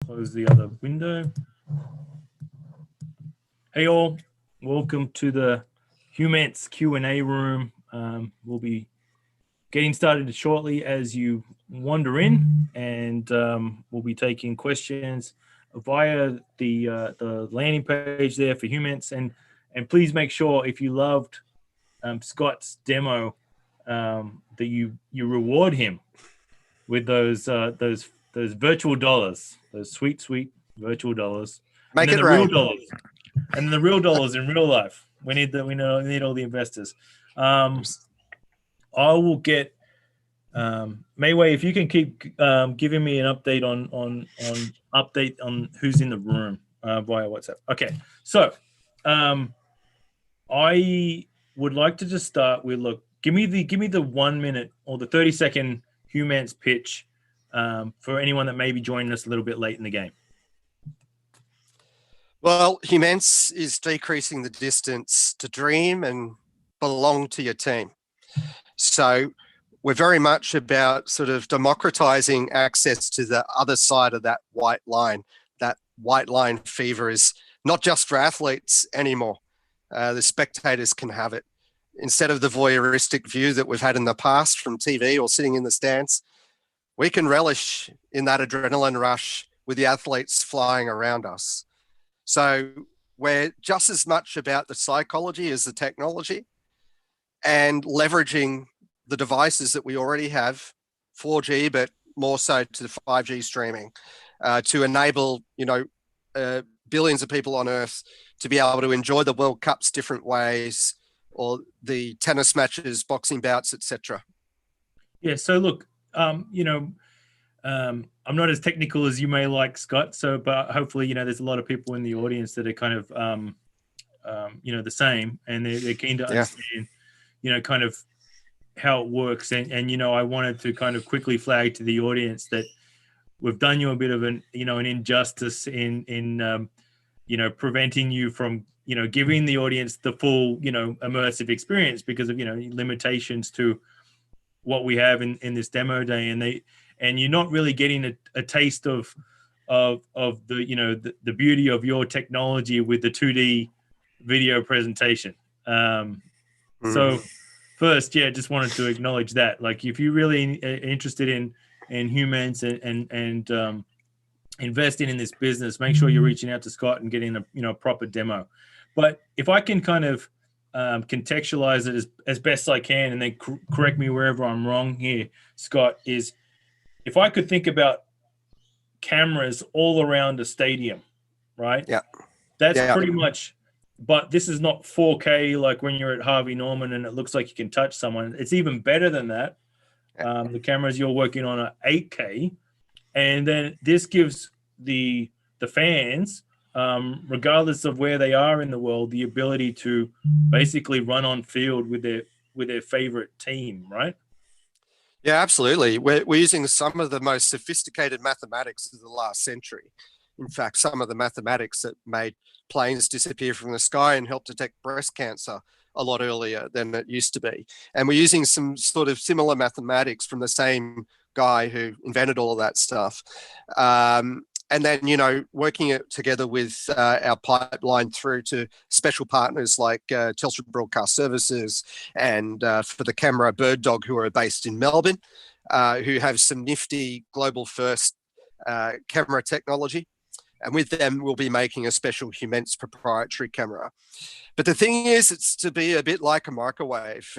Close the other window. Hey all, welcome to the Humense Q&A room. We'll be getting started shortly as you wander in, and we'll be taking questions via the landing page there for Humense. And please make sure if you loved Scott's demo that you reward him with those virtual dollars, those sweet virtual dollars. Make and then it the rain. real dollars. And the real dollars in real life. We need all the investors. I will get Mayway, if you can keep giving me an update on who's in the room via WhatsApp. Okay, so I would like to just start with give me the 1 minute or the 30-second Humense pitch for anyone that may be joining us a little bit late in the game. Well, Humense is decreasing the distance to dream and belong to your team. So we're very much about sort of democratizing access to the other side of that white line. That white line fever is not just for athletes anymore. The spectators can have it. Instead of the voyeuristic view that we've had in the past from TV or sitting in the stands, we can relish in that adrenaline rush with the athletes flying around us. So we're just as much about the psychology as the technology, and leveraging the devices that we already have, 4G, but more so to the 5G streaming, to enable, billions of people on Earth to be able to enjoy the World Cups different ways, or the tennis matches, boxing bouts, etc. Yeah. So look, I'm not as technical as you may like, Scott. So, but hopefully, there's a lot of people in the audience that are kind of, the same, and they're keen to understand, kind of how it works. And I wanted to kind of quickly flag to the audience that we've done you a bit of an injustice in preventing you from, giving the audience the full, immersive experience because of, limitations to what we have in this demo day. And you're not really getting a taste of the beauty of your technology with the 2D video presentation. So first, just wanted to acknowledge that. Like, if you're really interested in Humense and investing in this business, make sure you're reaching out to Scott and getting a proper demo. But if I can kind of contextualize it as best I can, and then correct me wherever I'm wrong here, Scott, is if I could think about cameras all around a stadium, right? Yeah. That's pretty much, but this is not 4K like when you're at Harvey Norman and it looks like you can touch someone. It's even better than that. The cameras you're working on are 8K. And then this gives the fans, regardless of where they are in the world, the ability to basically run on field with their favorite team, right? Yeah, absolutely. We're using some of the most sophisticated mathematics of the last century. In fact, some of the mathematics that made planes disappear from the sky and helped detect breast cancer a lot earlier than it used to be. And we're using some sort of similar mathematics from the same guy who invented all of that stuff. And then, working it together with our pipeline through to special partners like Telstra Broadcast Services and for the camera Bird Dog, who are based in Melbourne, who have some nifty global first camera technology. And with them, we'll be making a special Humense proprietary camera. But the thing is, it's to be a bit like a microwave.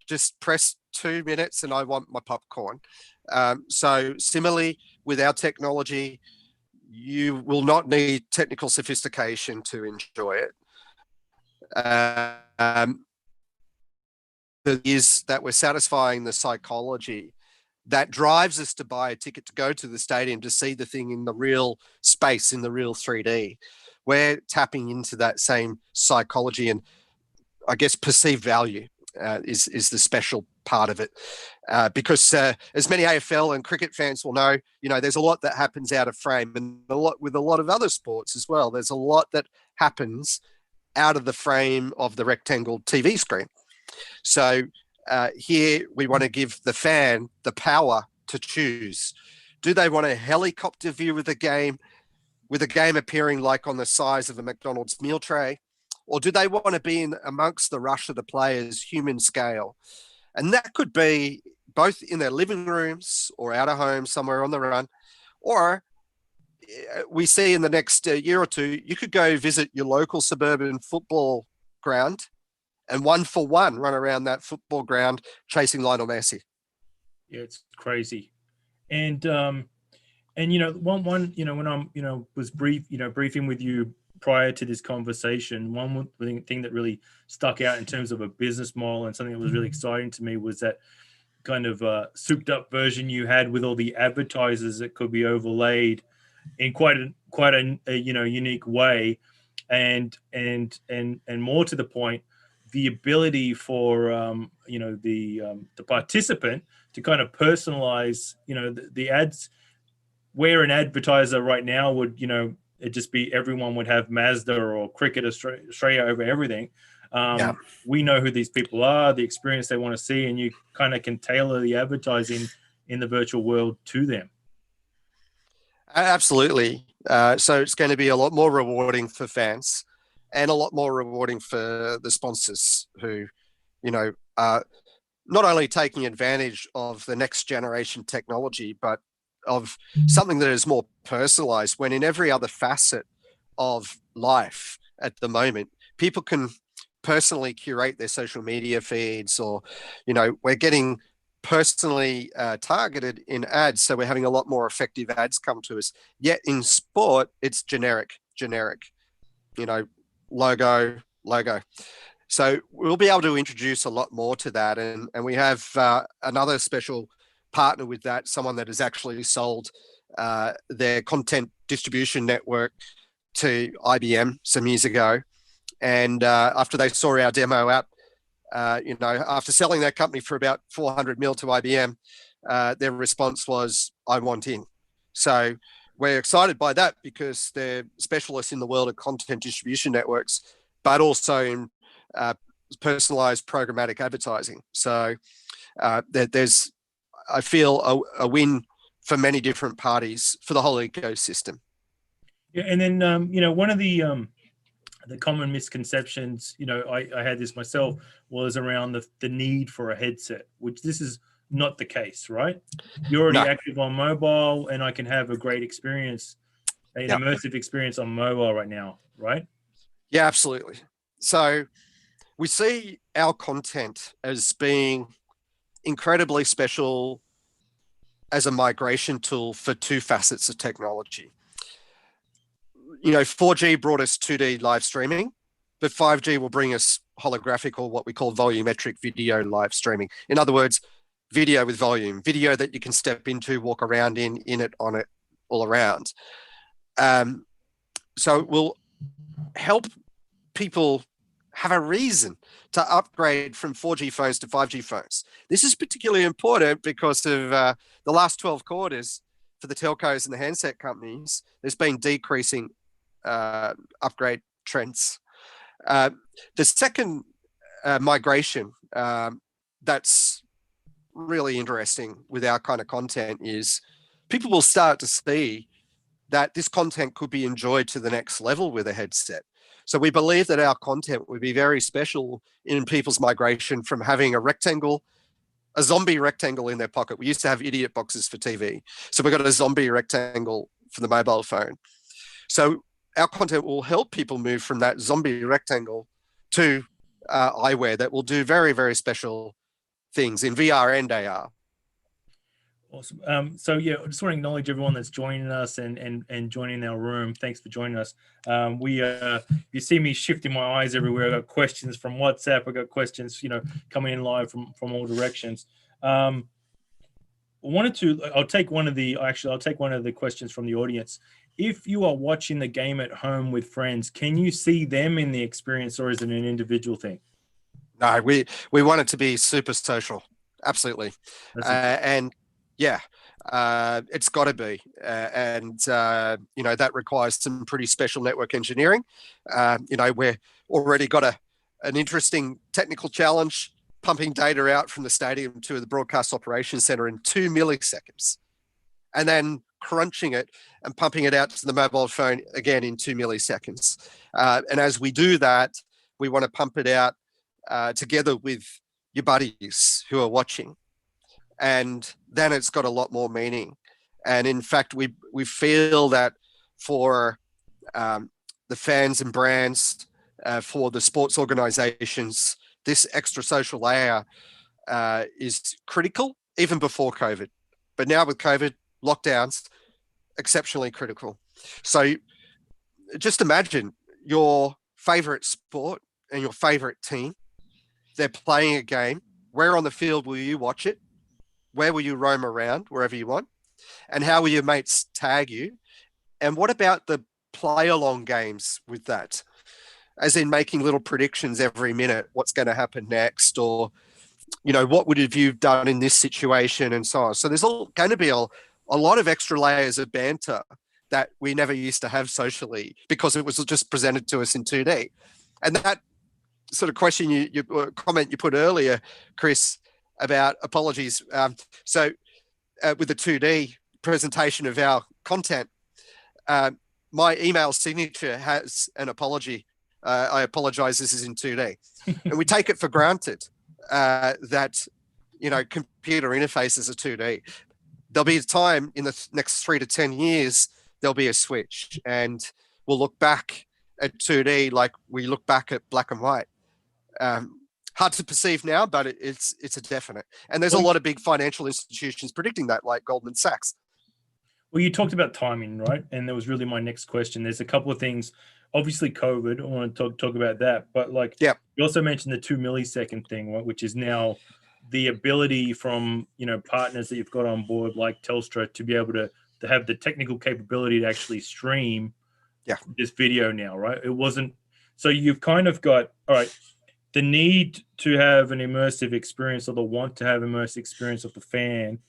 Just press 2 minutes and I want my popcorn. So similarly, with our technology, you will not need technical sophistication to enjoy it. Is that we're satisfying the psychology that drives us to buy a ticket to go to the stadium to see the thing in the real space, in the real 3D. We're tapping into that same psychology and, I guess, perceived value is the special part of it. Because as many AFL and cricket fans will know, there's a lot that happens out of frame, and with a lot of other sports as well. There's a lot that happens out of the frame of the rectangle TV screen. So here we want to give the fan the power to choose Do they want a helicopter view of the game, with the game appearing like on the size of a McDonald's meal tray? Or do they want to be in amongst the rush of the players, human scale? And that could be both in their living rooms or out of home somewhere on the run. Or we see in the next year or two, you could go visit your local suburban football ground and 1-for-1 run around that football ground chasing Lionel Messi. Yeah, it's crazy. And you know, one you know, when I'm, you know, was briefing with you prior to this conversation, one thing that really stuck out in terms of a business model and something that was really exciting to me was that kind of souped up version you had with all the advertisers that could be overlaid in quite a you know, unique way, and more to the point, the ability for you know, the participant to kind of personalize, you know, the ads, where an advertiser right now would, you know, it just be everyone would have Mazda or Cricket Australia over everything. We know who these people are, the experience they want to see, and you kind of can tailor the advertising in the virtual world to them. Absolutely. So it's going to be a lot more rewarding for fans and a lot more rewarding for the sponsors who, you know, are not only taking advantage of the next generation technology, but of something that is more personalized, when in every other facet of life at the moment, people can personally curate their social media feeds, or, you know, we're getting personally targeted in ads. So we're having a lot more effective ads come to us. Yet in sport, it's generic, you know, logo. So we'll be able to introduce a lot more to that. And we have another special partner with that, someone that has actually sold their content distribution network to IBM some years ago. And after they saw our demo app, you know, after selling that company for about 400 mil to IBM, their response was, I want in. So we're excited by that because they're specialists in the world of content distribution networks, but also in personalized programmatic advertising. So there's, I feel, a win for many different parties for the whole ecosystem. Yeah, and then you know, one of the common misconceptions, you know, I had this myself, was around the need for a headset, which this is not the case, right? You're already active on mobile, and I can have a great experience, an immersive experience on mobile right now, right? Yeah, absolutely. So we see our content as being incredibly special as a migration tool for two facets of technology. You know, 4G brought us 2D live streaming, but 5G will bring us holographic, or what we call volumetric video live streaming. In other words, video with volume, video that you can step into, walk around in it, on it, all around. So it will help people have a reason to upgrade from 4G phones to 5G phones. This is particularly important because of the last 12 quarters for the telcos and the handset companies. There's been decreasing upgrade trends. The second migration that's really interesting with our kind of content is people will start to see that this content could be enjoyed to the next level with a headset. So we believe that our content would be very special in people's migration from having a zombie rectangle in their pocket. We used to have idiot boxes for TV. So we've got a zombie rectangle for the mobile phone. So our content will help people move from that zombie rectangle to eyewear that will do very, very special things in VR and AR. Awesome. So yeah, I just want to acknowledge everyone that's joining us and joining our room. Thanks for joining us. You see me shifting my eyes everywhere. I got questions from WhatsApp. I got questions, you know, coming in live from all directions. I'll take one of the questions from the audience. If you are watching the game at home with friends, can you see them in the experience, or is it an individual thing? No, we want it to be super social. Absolutely. And yeah, it's got to be. And, you know, that requires some pretty special network engineering. You know, we're already got an interesting technical challenge, pumping data out from the stadium to the broadcast operations center in 2 milliseconds. and then crunching it and pumping it out to the mobile phone again in 2 milliseconds. And as we do that, we want to pump it out together with your buddies who are watching. And then it's got a lot more meaning. And in fact, we feel that for the fans and brands, for the sports organizations, this extra social layer is critical even before COVID. But now with COVID, lockdowns, exceptionally critical. So just imagine your favorite sport and your favorite team. They're playing a game. Where on the field will you watch it? Where will you roam around, wherever you want? And how will your mates tag you? And what about the play-along games with that? As in making little predictions every minute, what's going to happen next, or, what would have you done in this situation, and so on. So there's going to be a lot of extra layers of banter that we never used to have socially because it was just presented to us in 2D. And that sort of question, comment you put earlier, Chris, about apologies. So with the 2D presentation of our content, my email signature has an apology. I apologize, this is in 2D. And we take it for granted that, computer interfaces are 2D. There'll be a time in the next 3 to 10 years, there'll be a switch, and we'll look back at 2D like we look back at black and white. Hard to perceive now, but it's a definite. And there's a lot of big financial institutions predicting that, like Goldman Sachs. Well, you talked about timing, right? And that was really my next question. There's a couple of things. Obviously, COVID. I want to talk about that, but you also mentioned the 2 millisecond thing, right? Which is now the ability from partners that you've got on board, like Telstra, to be able to have the technical capability to actually stream this video now, right? It wasn't. So you've kind of got, all right, the need to have an immersive experience, or the want to have immersive experience of the fan,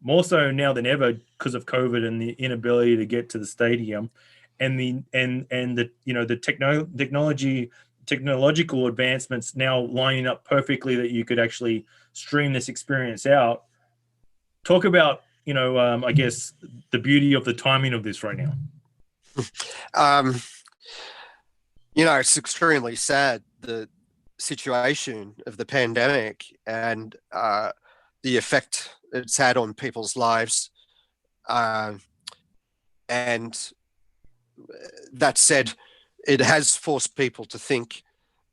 more so now than ever because of COVID and the inability to get to the stadium, and the technological advancements now lining up perfectly that you could actually stream this experience out. Talk about I guess the beauty of the timing of this right now. It's extremely sad, the situation of the pandemic and the effect it's had on people's lives. And that said, it has forced people to think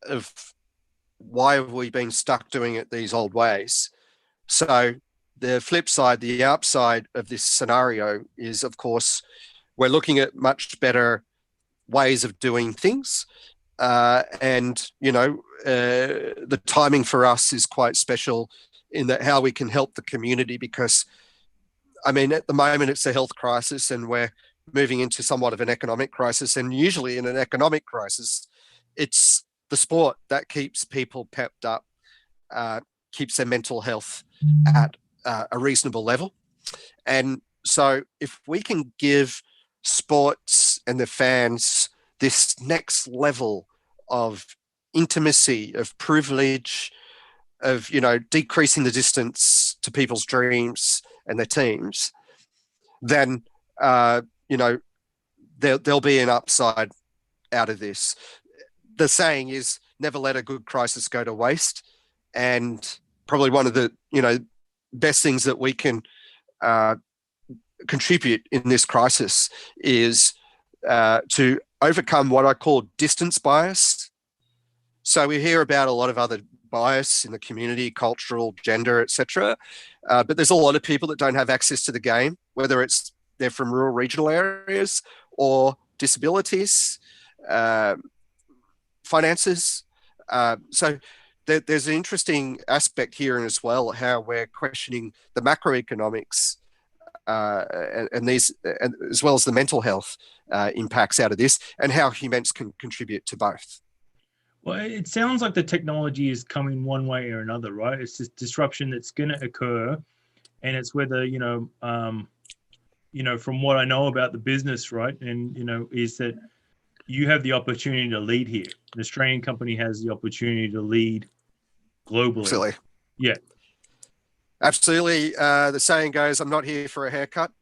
of why have we been stuck doing it these old ways. So the flip side, the upside of this scenario is, of course, we're looking at much better ways of doing things. And the timing for us is quite special in that how we can help the community, because, at the moment it's a health crisis and we're moving into somewhat of an economic crisis. And usually in an economic crisis, it's the sport that keeps people pepped up, keeps their mental health at a reasonable level. And so if we can give sports and the fans this next level of intimacy, of privilege, of, decreasing the distance to people's dreams and their teams, then, there'll be an upside out of this. The saying is never let a good crisis go to waste. And probably one of the, best things that we can contribute in this crisis is to overcome what I call distance bias. So we hear about a lot of other bias in the community, cultural, gender, etc. But there's a lot of people that don't have access to the game, whether it's they're from rural, regional areas or disabilities, finances. So there's an interesting aspect here as well, how we're questioning the macroeconomics and as well as the mental health impacts out of this, and how Humense can contribute to both. Well, it sounds like the technology is coming one way or another, right? It's this disruption that's going to occur, and it's whether from what I know about the business, right, and is that you have the opportunity to lead here. An Australian company has the opportunity to lead globally. Absolutely. Yeah. Absolutely. The saying goes, I'm not here for a haircut.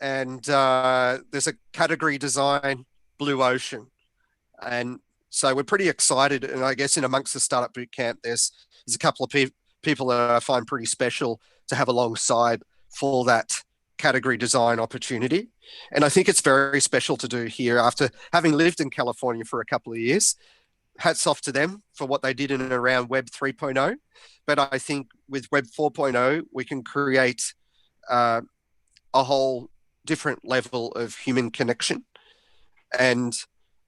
And there's a category design, blue ocean. And so we're pretty excited. And I guess in amongst the Startup Bootcamp, there's a couple of people that I find pretty special to have alongside for that category design opportunity. And I think it's very special to do here after having lived in California for a couple of years. Hats off to them for what they did in and around Web 3.0. But I think with Web 4.0, we can create a whole different level of human connection. And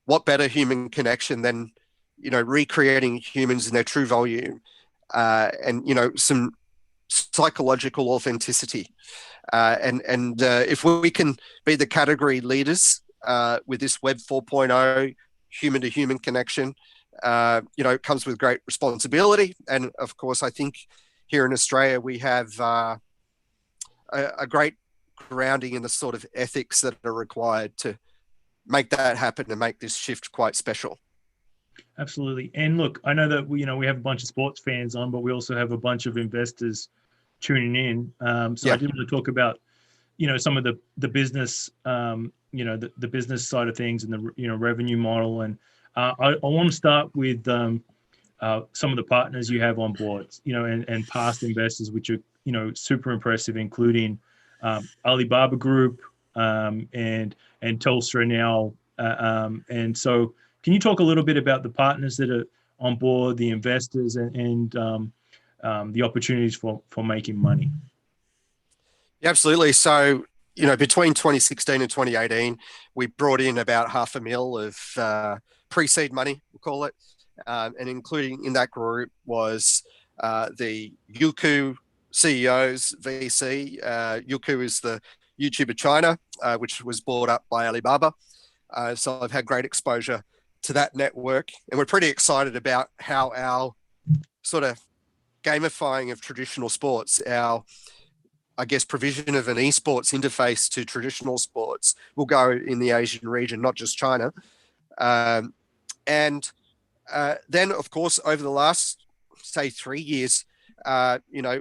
what better human connection than, recreating humans in their true volume and, some psychological authenticity. And if we can be the category leaders with this Web 4.0 human to human connection, it comes with great responsibility. And of course, I think here in Australia, we have a great grounding in the sort of ethics that are required to make that happen and make this shift quite special. Absolutely. And look, I know that we have a bunch of sports fans on, but we also have a bunch of investors tuning in. So I did want to talk about, some of the business, the business side of things and the, revenue model. And I want to start with some of the partners you have on board, and past investors, which are, super impressive, including Alibaba Group and Telstra now. And so can you talk a little bit about the partners that are on board, the investors, and the opportunities for making money? Yeah, absolutely. So, between 2016 and 2018, we brought in about $500,000 of pre-seed money, we'll call it. And including in that group was the Youku CEOs, VC. Youku is the YouTuber China, which was bought up by Alibaba. So I've had great exposure to that network. And we're pretty excited about how our sort of gamifying of traditional sports, our, I guess, provision of an esports interface to traditional sports will go in the Asian region, not just China. And then, of course, over the last, say, 3 years,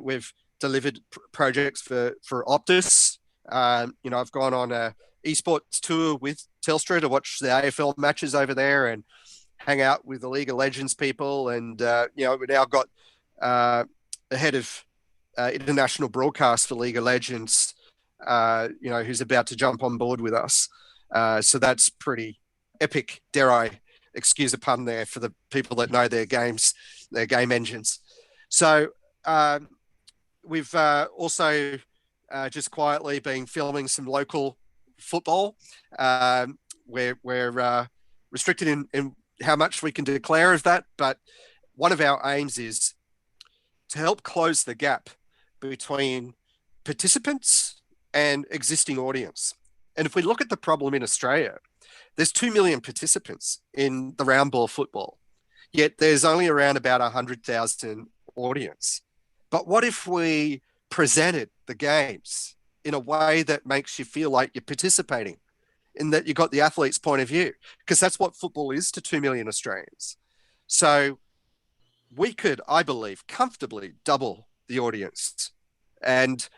we've delivered projects for Optus. I've gone on a esports tour with Telstra to watch the AFL matches over there and hang out with the League of Legends people. And, we've now got the head of international broadcast for League of Legends, who's about to jump on board with us. So that's pretty epic, dare I excuse a pun there for the people that know their games, their game engines. So we've also just quietly been filming some local football. We're restricted in how much we can declare of that, but one of our aims is to help close the gap between participants and existing audience. And if we look at the problem in Australia, there's 2 million participants in the round ball football, yet there's only around about 100,000 audience. But what if we presented the games in a way that makes you feel like you're participating, in that you got the athlete's point of view? Because that's what football is to 2 million Australians. So we could, I believe, comfortably double the audience and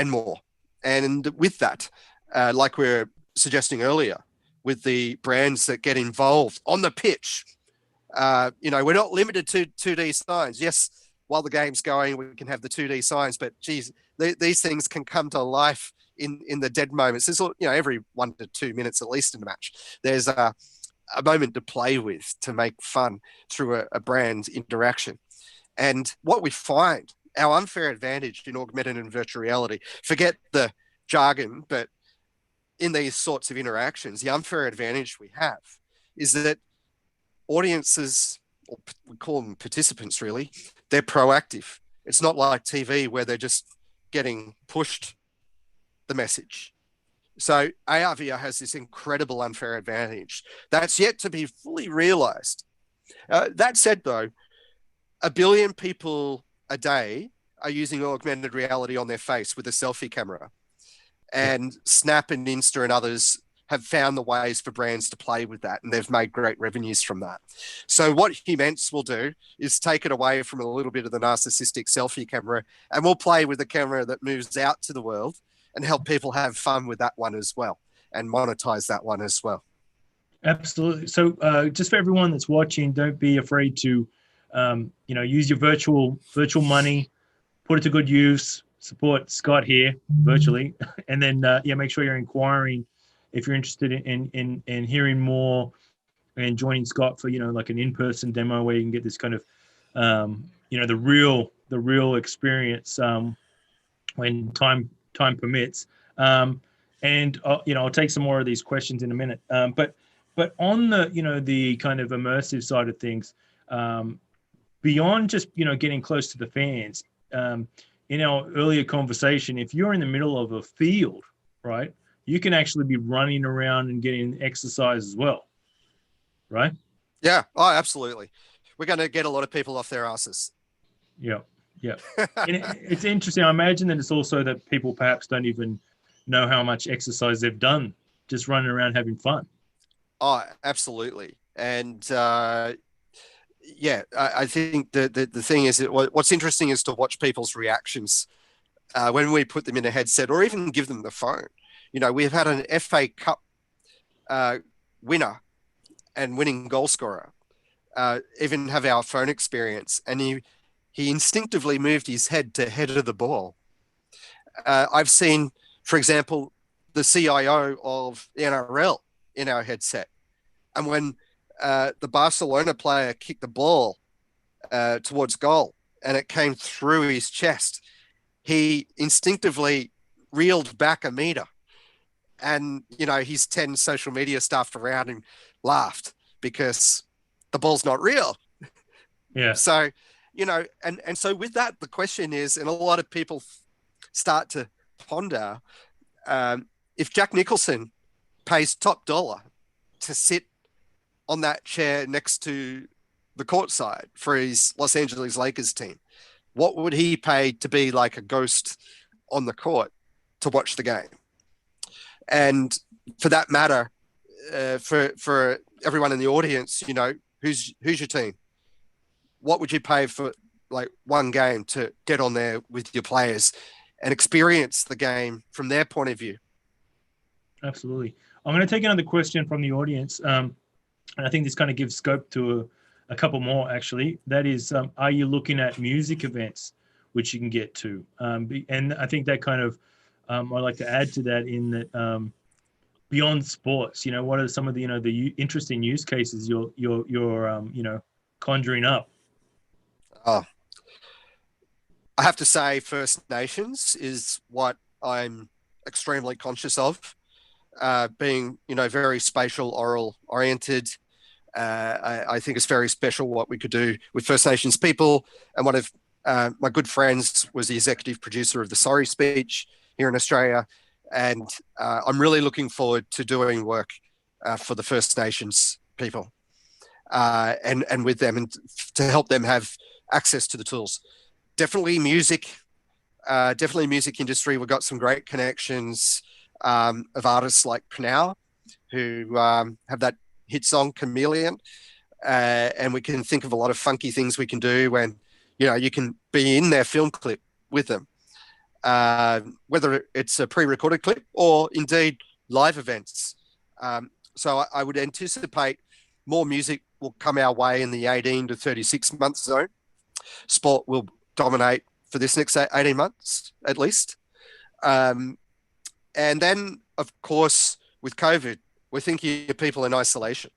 more. And with that, like we were suggesting earlier, with the brands that get involved on the pitch, we're not limited to 2D signs. Yes, while the game's going, we can have the 2D signs, but geez, these things can come to life in the dead moments. There's, every 1 to 2 minutes at least in the match, there's a moment to play with, to make fun through a brand interaction. And what we find, our unfair advantage in augmented and virtual reality, forget the jargon, but in these sorts of interactions, the unfair advantage we have is that audiences, or we call them participants really, they're proactive. It's not like TV where they're just getting pushed the message. So AR/VR has this incredible unfair advantage that's yet to be fully realized. That said, though, 1 billion people a day are using augmented reality on their face with a selfie camera. And Snap and Insta and others have found the ways for brands to play with that, and they've made great revenues from that. So what Humense will do is take it away from a little bit of the narcissistic selfie camera, and we'll play with a camera that moves out to the world and help people have fun with that one as well, and monetize that one as well. Absolutely. So just for everyone that's watching, don't be afraid to, use your virtual money, put it to good use, support Scott here virtually, and then make sure you're inquiring if you're interested in hearing more and joining Scott for like an in-person demo where you can get this kind of the real experience when time permits. And I'll take some more of these questions in a minute. But on the the kind of immersive side of things, beyond just getting close to the fans, in our earlier conversation, if you're in the middle of a field, right, you can actually be running around and getting exercise as well, right? Yeah. Oh, absolutely. We're going to get a lot of people off their asses. Yeah. And it's interesting. I imagine that it's also that people perhaps don't even know how much exercise they've done just running around having fun. Oh, absolutely. And I think the thing is that what's interesting is to watch people's reactions when we put them in a headset or even give them the phone. We've had an FA Cup winner and winning goal scorer even have our phone experience, and he instinctively moved his head to head of the ball. I've seen, for example, the CIO of the NRL in our headset. And when the Barcelona player kicked the ball towards goal and it came through his chest, he instinctively reeled back a meter. And, his 10 social media staff around him laughed because the ball's not real. Yeah. So, and so with that, the question is, and a lot of people start to ponder, if Jack Nicholson pays top dollar to sit on that chair next to the courtside for his Los Angeles Lakers team, what would he pay to be like a ghost on the court to watch the game? And for that matter, for everyone in the audience, who's your team? What would you pay for like one game to get on there with your players and experience the game from their point of view? Absolutely. I'm going to take another question from the audience. And I think this kind of gives scope to a couple more, actually. That is, are you looking at music events which you can get to? And I think that kind of, I'd like to add to that in that beyond sports, what are some of the, the interesting use cases you're conjuring up? Oh, I have to say First Nations is what I'm extremely conscious of. Being, very spatial, oral oriented. I think it's very special what we could do with First Nations people. And one of my good friends was the executive producer of the Sorry speech here in Australia. And I'm really looking forward to doing work for the First Nations people and with them, and to help them have access to the tools. Definitely music industry. We've got some great connections of artists like Pnow, who have that hit song Chameleon, and we can think of a lot of funky things we can do when you can be in their film clip with them, whether it's a pre-recorded clip or indeed live events. So I would anticipate more music will come our way in the 18 to 36 month zone. Sport will dominate for this next 18 months at least. And then, of course, with COVID, we're thinking of people in isolation.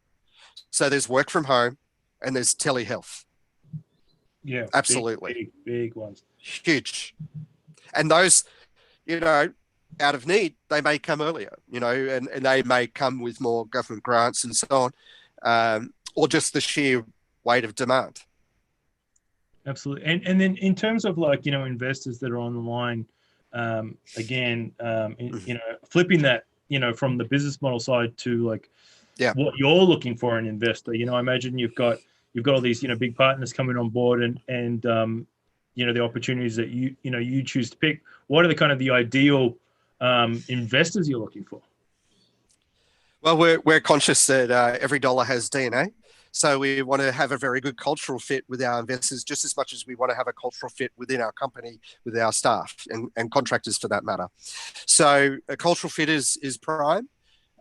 So there's work from home and there's telehealth. Yeah, absolutely. Big ones. Huge. And those, out of need, they may come earlier, and they may come with more government grants and so on, or just the sheer weight of demand. Absolutely. And then in terms of investors that are on the line, flipping that, from the business model side to what you're looking for an investor. I imagine you've got all these, big partners coming on board and the opportunities that you choose to pick. What are the kind of the ideal investors you're looking for? Well, we're conscious that every dollar has DNA. So we want to have a very good cultural fit with our investors, just as much as we want to have a cultural fit within our company, with our staff and contractors for that matter. So a cultural fit is prime.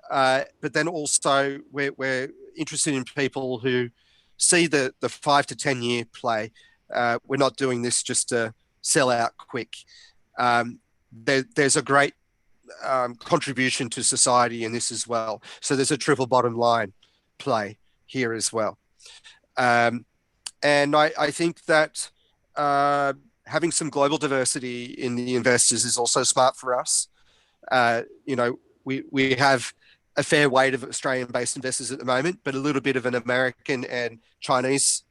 But then also we're interested in people who see the 5 to 10 year play. We're not doing this just to sell out quick. There's a great contribution to society in this as well. So there's a triple bottom line play here as well. And I think that having some global diversity in the investors is also smart for us. We have a fair weight of Australian-based investors at the moment, but a little bit of an American and Chinese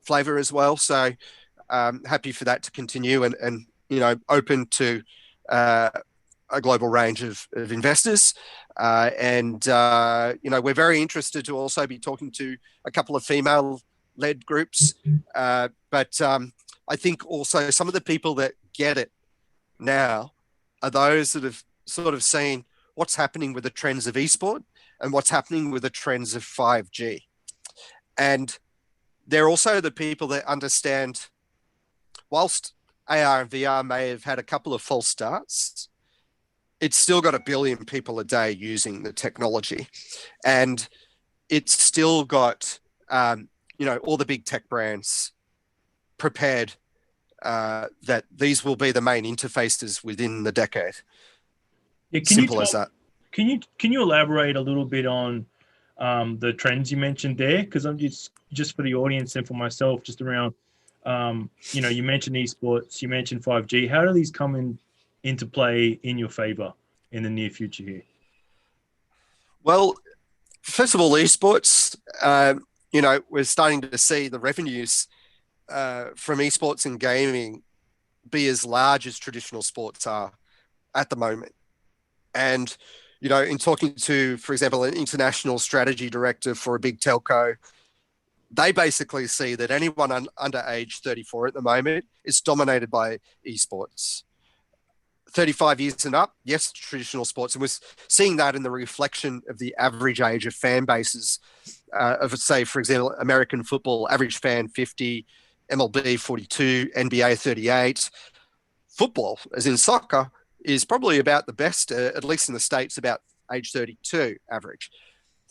flavor as well. So happy for that to continue and open to a global range of investors. We're very interested to also be talking to a couple of female-led groups. But I think also some of the people that get it now are those that have sort of seen what's happening with the trends of esport and what's happening with the trends of 5G. And they're also the people that understand, whilst AR and VR may have had a couple of false starts, it's still got 1 billion people a day using the technology. And it's still got, all the big tech brands prepared that these will be the main interfaces within the decade. Yeah, Simple as that. Can you elaborate a little bit on the trends you mentioned there? Because I'm just for the audience and for myself, just around, you mentioned esports, you mentioned 5G. How do these come into play in your favor in the near future here? Well, first of all, esports, we're starting to see the revenues from esports and gaming be as large as traditional sports are at the moment. And, in talking to, for example, an international strategy director for a big telco, they basically see that anyone under age 34 at the moment is dominated by esports. 35 years and up, yes, traditional sports. And we're seeing that in the reflection of the average age of fan bases of, say, for example, American football, average fan 50, MLB 42, NBA 38. Football, as in soccer, is probably about the best, at least in the States, about age 32 average.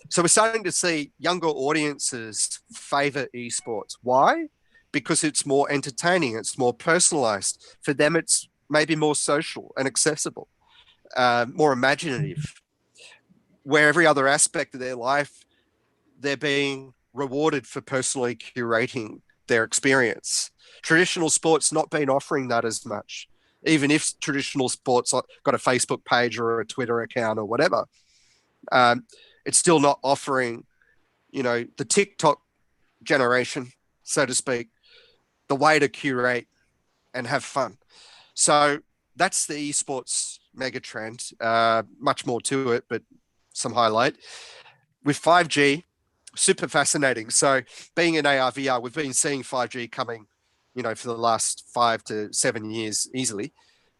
So we're starting to see younger audiences favor esports. Why? Because it's more entertaining, it's more personalized. For them, it's maybe more social and accessible, more imaginative. Where every other aspect of their life, they're being rewarded for personally curating their experience. Traditional sports not been offering that as much. Even if traditional sports got a Facebook page or a Twitter account or whatever, it's still not offering, the TikTok generation, so to speak, the way to curate and have fun. So that's the esports mega trend. Much more to it, but some highlight. With 5G, super fascinating. So being in AR, VR, we've been seeing 5G coming, for the last 5 to 7 years easily.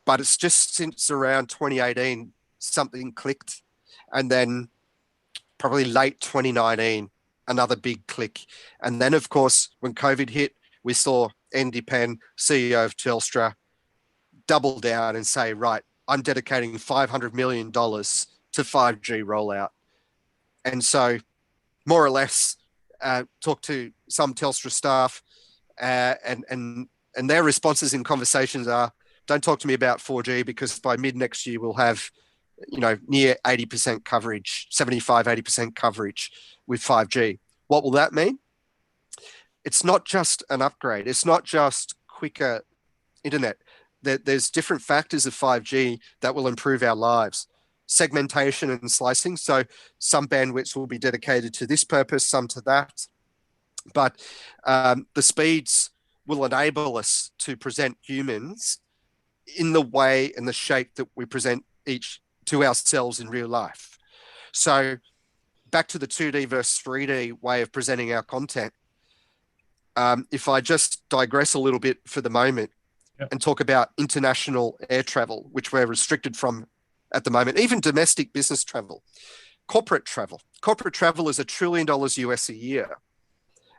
But it's just since around 2018, something clicked. And then probably late 2019, another big click. And then, of course, when COVID hit, we saw Andy Penn, CEO of Telstra, double down and say, right, I'm dedicating $500 million to 5G rollout. And so more or less talk to some Telstra staff and their responses in conversations are, don't talk to me about 4G because by mid next year we'll have, near 80% coverage, 75, 80% coverage with 5G. What will that mean? It's not just an upgrade. It's not just quicker internet. There's different factors of 5G that will improve our lives. Segmentation and slicing. So some bandwidths will be dedicated to this purpose, some to that. But the speeds will enable us to present humans in the way and the shape that we present each to ourselves in real life. So back to the 2D versus 3D way of presenting our content. If I just digress a little bit for the moment and talk about international air travel, which we're restricted from at the moment, even domestic business travel. corporate travel. Corporate travel is $1 trillion US a year.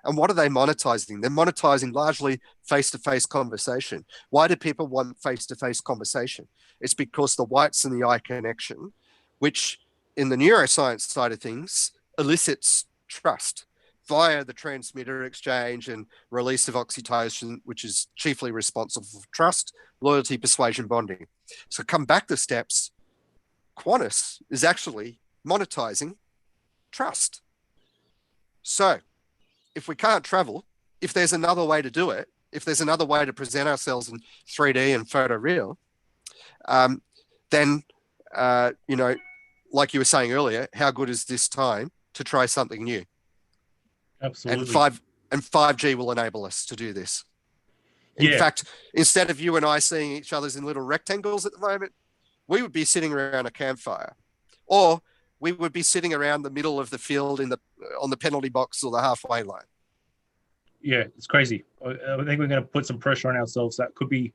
And what are they monetizing? They're monetizing largely face-to-face conversation. Why do people want face-to-face conversation? It's because the whites and the eye connection, which in the neuroscience side of things elicits trust via the transmitter exchange and release of oxytocin, which is chiefly responsible for trust, loyalty, persuasion, bonding. So come back the steps. Qantas is actually monetizing trust. So if we can't travel, if there's another way to do it, if there's another way to present ourselves in 3D and photoreal, then, like you were saying earlier, how good is this time to try something new? Absolutely. And 5G will enable us to do this. In fact, instead of you and I seeing each other's in little rectangles at the moment, we would be sitting around a campfire, or we would be sitting around the middle of the field on the penalty box or the halfway line. Yeah, it's crazy. I think we're going to put some pressure on ourselves. That could be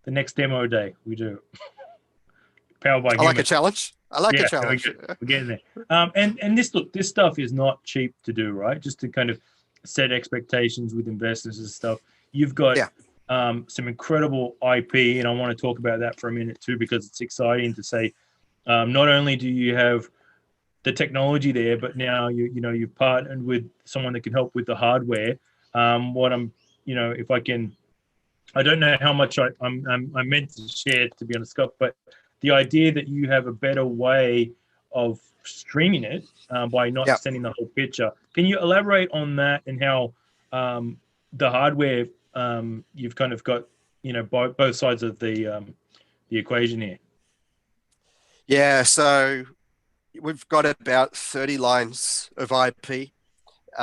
the next demo day we do. Powered by I like a challenge. A challenge. We're getting there. And this stuff is not cheap to do, right? Just to kind of set expectations with investors and stuff. You've got some incredible IP, and I want to talk about that for a minute too, because it's exciting to say. Not only do you have the technology there, but now you've partnered with someone that can help with the hardware. If I can, I don't know how much I'm meant to share, to be honest, Scott, but the idea that you have a better way of streaming it by not sending the whole picture. Can you elaborate on that and how the hardware you've kind of got, both sides of the equation here? Yeah, so we've got about 30 lines of IP,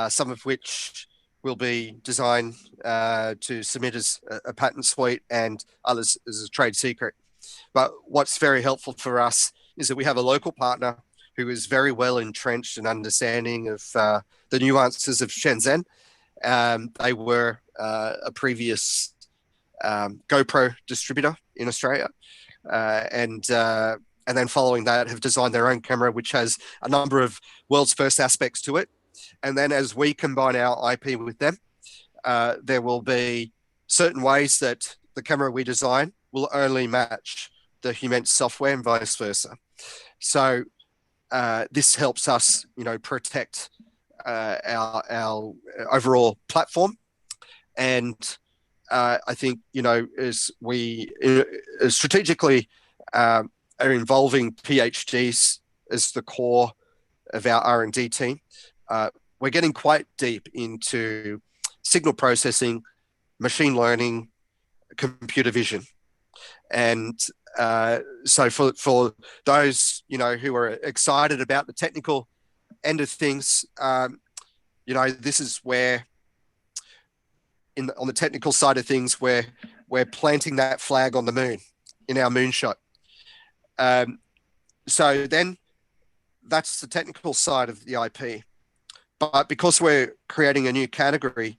some of which will be designed to submit as a patent suite and others as a trade secret. But what's very helpful for us is that we have a local partner who is very well entrenched in understanding of the nuances of Shenzhen. They were a previous GoPro distributor in Australia. And then following that have designed their own camera, which has a number of world's first aspects to it. And then as we combine our IP with them, there will be certain ways that the camera we design will only match the Humense software and vice versa. So this helps us, protect our overall platform. And I think, as we strategically are involving PhDs as the core of our R&D team, we're getting quite deep into signal processing, machine learning, computer vision. And so for those, who are excited about the technical end of things, this is where on the technical side of things, we're planting that flag on the moon in our moonshot. So then that's the technical side of the IP. But because we're creating a new category,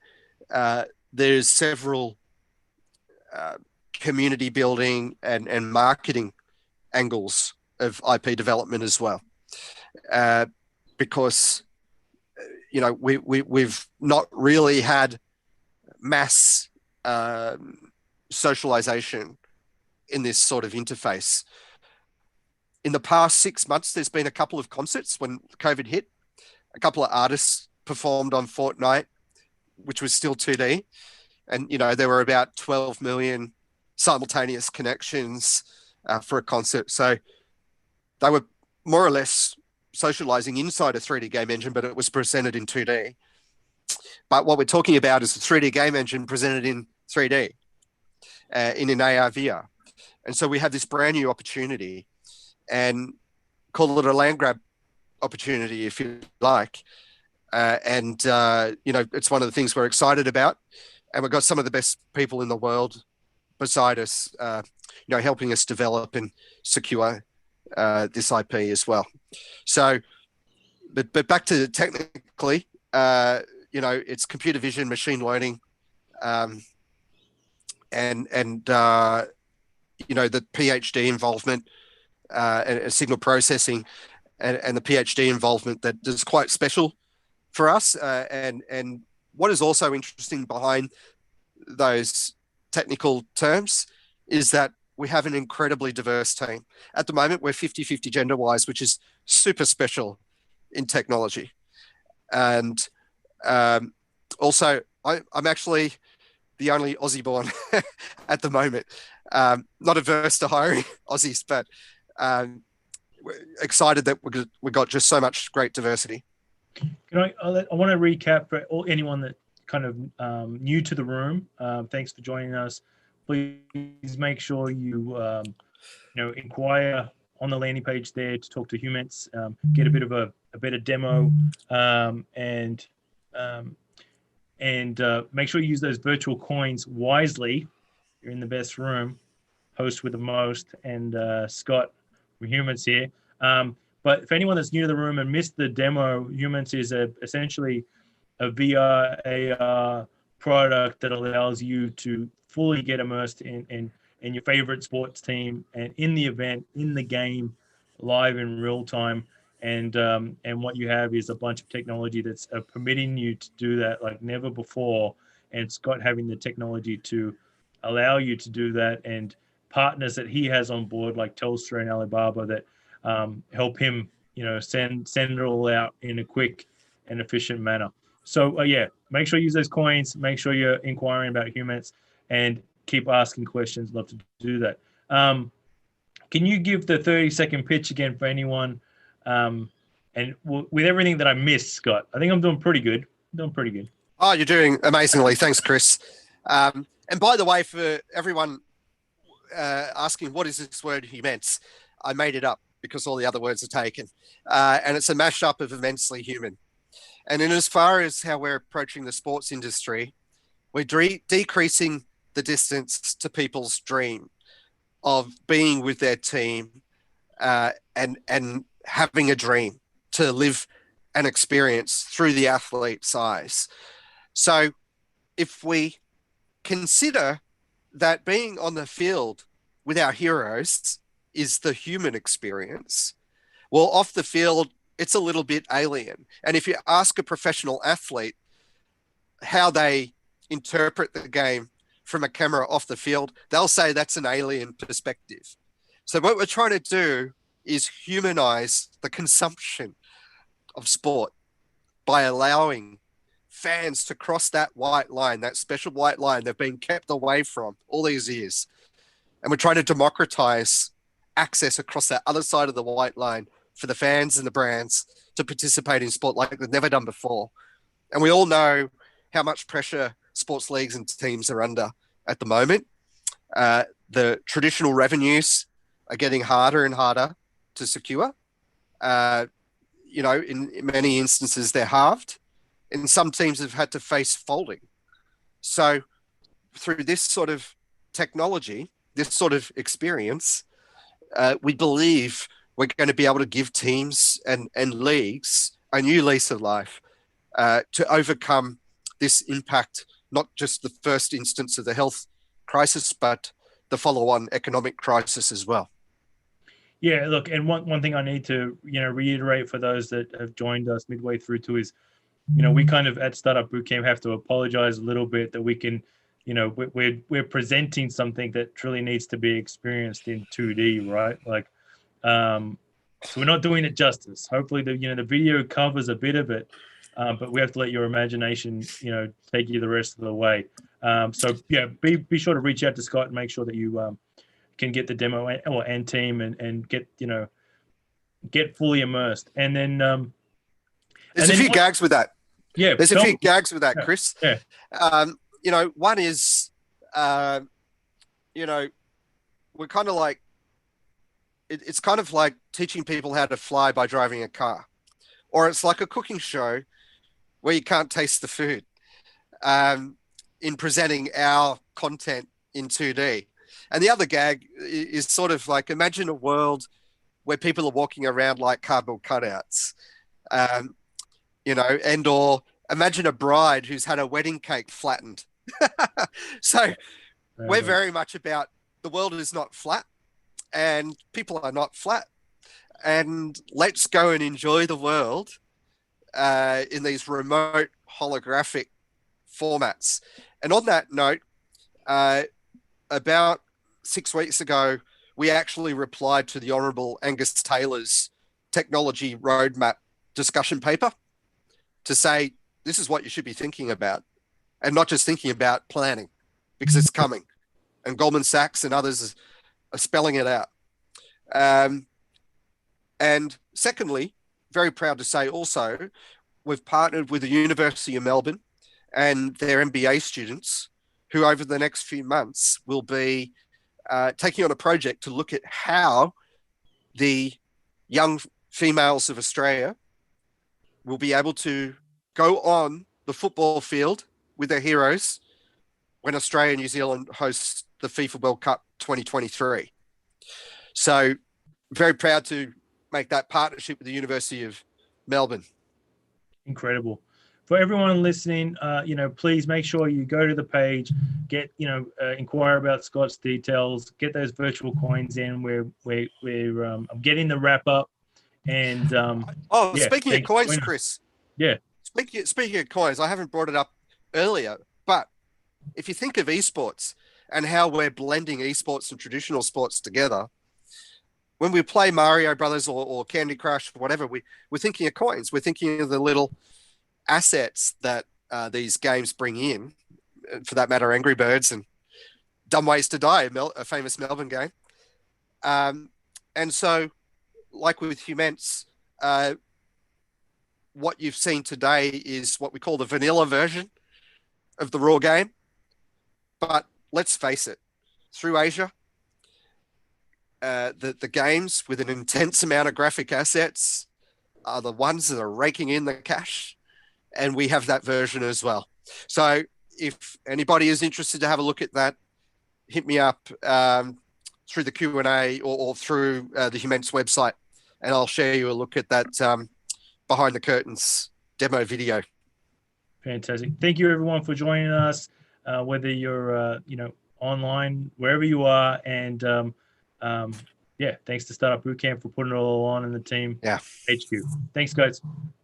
there's several community building and marketing angles of IP development as well. Because, we've not really had mass socialization in this sort of interface. In the past 6 months, there's been a couple of concerts when COVID hit. A couple of artists performed on Fortnite, which was still 2D. And, there were about 12 million simultaneous connections for a concert. So they were more or less socializing inside a 3D game engine, but it was presented in 2D. But what we're talking about is the 3D game engine presented in 3D, in an AR VR. And so we have this brand new opportunity, and call it a land grab opportunity, if you like. It's one of the things we're excited about. And we've got some of the best people in the world beside us, helping us develop and secure this IP as well. So, but back to technically, it's computer vision, machine learning, the PhD involvement and signal processing. and the PhD involvement that is quite special for us. And what is also interesting behind those technical terms is that we have an incredibly diverse team. At the moment, we're 50-50 gender-wise, which is super special in technology. And also, I'm actually the only Aussie born at the moment. Not averse to hiring Aussies, but we're excited that we got just so much great diversity. I want to recap for anyone that kind of new to the room. Thanks for joining us. Please make sure you inquire on the landing page there to talk to Humense, get a bit of a better demo, and make sure you use those virtual coins wisely. You're in the best room, host with the most, and Scott from Humense here. But for anyone that's new to the room and missed the demo, Humense is essentially a VR AR product that allows you to fully get immersed in your favorite sports team and in the event, in the game, live in real time. And what you have is a bunch of technology that's permitting you to do that like never before. And Scott having the technology to allow you to do that, and partners that he has on board like Telstra and Alibaba that help him, send it all out in a quick and efficient manner. So make sure you use those coins. Make sure you're inquiring about Humense and keep asking questions. Love to do that. Can you give the 30-second pitch again for anyone? And with everything that I missed, Scott, I think I'm doing pretty good. Oh, you're doing amazingly. Thanks, Chris. And by the way, for everyone asking what is this word Humense, I made it up because all the other words are taken. And it's a mashup of immensely human. And in as far as how we're approaching the sports industry, we're decreasing the distance to people's dream of being with their team and having a dream to live an experience through the athlete's eyes. So if we consider that being on the field with our heroes is the human experience, well, off the field, it's a little bit alien. And if you ask a professional athlete how they interpret the game from a camera off the field, they'll say that's an alien perspective. So what we're trying to do is humanize the consumption of sport by allowing fans to cross that white line, that special white line they've been kept away from all these years. And we're trying to democratize access across that other side of the white line for the fans and the brands to participate in sport like they've never done before. And we all know how much pressure sports leagues and teams are under at the moment. The traditional revenues are getting harder and harder to secure. In many instances, they're halved, and some teams have had to face folding. So through this sort of technology, this sort of experience, we believe we're going to be able to give teams and leagues a new lease of life to overcome this impact, not just the first instance of the health crisis, but the follow-on economic crisis as well. Yeah, look, and one thing I need to reiterate for those that have joined us midway through too is, we kind of at Startup Bootcamp have to apologize a little bit that we can, we're presenting something that truly needs to be experienced in 2D, right? Like, so we're not doing it justice. Hopefully the video covers a bit of it, but we have to let your imagination, take you the rest of the way. So yeah, be sure to reach out to Scott and make sure that you can get the demo and team and get fully immersed. And then there's a few gags with that. Yeah, there's a few gags with that, Chris. Yeah. One is, we're kind of like, it's kind of like teaching people how to fly by driving a car, or it's like a cooking show where you can't taste the food in presenting our content in 2D. And the other gag is sort of like, imagine a world where people are walking around like cardboard cutouts, or imagine a bride who's had a wedding cake flattened. So we're very much about the world is not flat and people are not flat. and let's go and enjoy the world in these remote holographic formats. And on that note, about 6 weeks ago, we actually replied to the Honourable Angus Taylor's technology roadmap discussion paper to say, this is what you should be thinking about, and not just thinking about, planning, because it's coming. And Goldman Sachs and others are spelling it out. And secondly, very proud to say also, we've partnered with the University of Melbourne and their MBA students, who over the next few months will be taking on a project to look at how the young females of Australia will be able to go on the football field with their heroes when Australia and New Zealand hosts the FIFA World Cup 2023. So very proud to make that partnership with the University of Melbourne. Incredible. For everyone listening, please make sure you go to the page, get, inquire about Scott's details, get those virtual coins in. I'm getting the wrap up. And speaking of coins, Chris. Yeah. Speaking of coins, I haven't brought it up earlier, but if you think of esports and how we're blending esports and traditional sports together, when we play Mario Brothers or Candy Crush or whatever, we're thinking of coins. We're thinking of the little assets that these games bring in, for that matter, Angry Birds and Dumb Ways to Die, a famous Melbourne game. And so, like with Humense, what you've seen today is what we call the vanilla version of the raw game. But let's face it, through Asia, the games with an intense amount of graphic assets are the ones that are raking in the cash. And we have that version as well. So if anybody is interested to have a look at that, hit me up through the Q&A or through the Humense website, and I'll share you a look at that behind the curtains demo video. Fantastic. Thank you everyone for joining us, whether you're online, wherever you are. And thanks to Startup Bootcamp for putting it all on, and the team HQ. Thanks, guys.